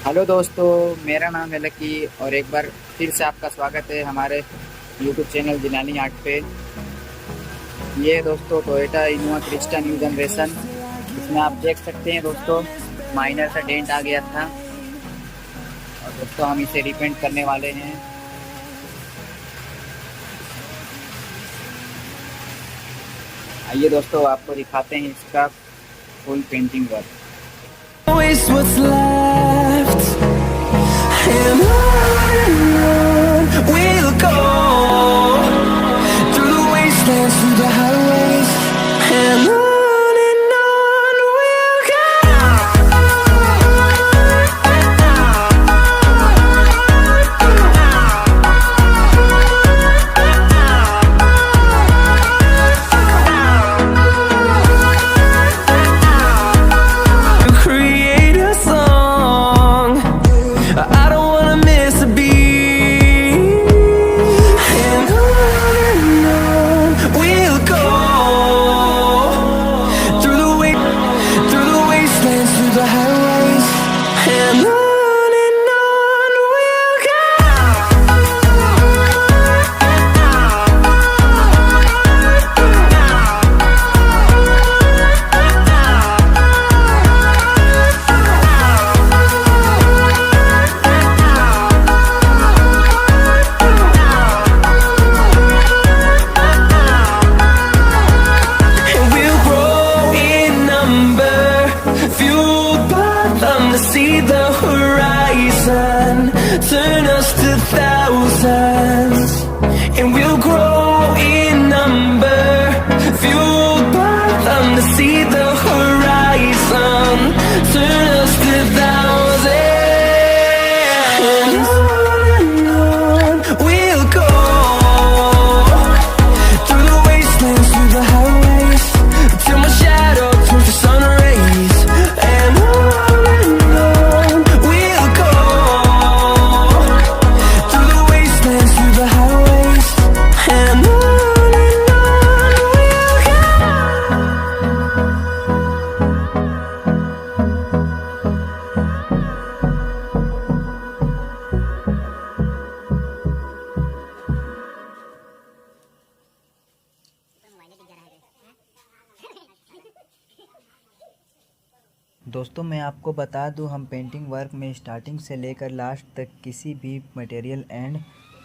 Hello दोस्तों, मेरा नाम है लकी और एक बार फिर से आपका स्वागत है हमारे यूट्यूब चैनल जिलानी आर्ट पे। ये दोस्तों Toyota Innova Crysta new generation, इसमें आप देख सकते हैं दोस्तों माइनर सा डेंट आ गया था और दोस्तों हम इसे रिपेंट करने वाले हैं। आइए दोस्तों आपको दिखाते हैं इसका full painting work. Always what's left, and on we'll go through the wastelands, through the highways, and on we'll go. Create a song, I don't wanna miss a beat, and on we'll go through the wastelands, through the highways, and on we'll go. And we'll grow in number, fueled by them to see the horizon, turn us to thousands. And we'll grow in number, fueled by them to see the horizon, turn us to thousands. And on we'll go through the wastelands, through the highways, till my shadow turns to sun rays. And on we'll go through the wastelands, through the highways, and on we'll go. दोस्तों मैं आपको बता दूं, हम painting work में starting से लेकर last तक किसी भी मटेरियल एंड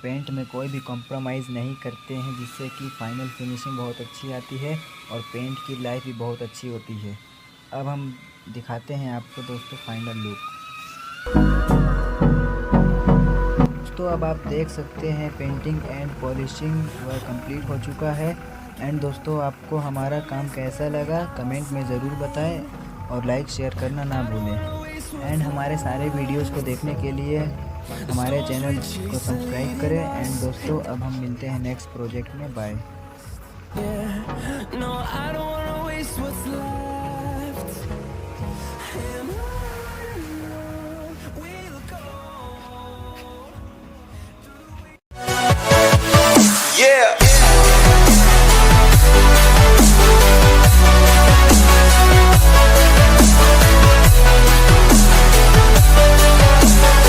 पेंट में कोई भी कॉम्प्रोमाइज़ नहीं करते हैं, जिससे कि फाइनल फिनिशिंग बहुत अच्छी आती है और पेंट की लाइफ भी बहुत अच्छी होती है। अब हम दिखाते हैं आपको दोस्तों फाइनल लुक। दोस्तों अब आप देख सकते हैं painting and polishing work complete हो चुका है। एंड दोस्तों आपको हमारा काम कैसा लगा कमेंट में ज़रूर बताएं और लाइक शेयर करना ना भूलें। एंड हमारे सारे वीडियोस को देखने के लिए हमारे चैनल को सब्सक्राइब करें। एंड दोस्तों अब हम मिलते हैं नेक्स्ट प्रोजेक्ट में। Bye. No, I don't wanna waste what's left.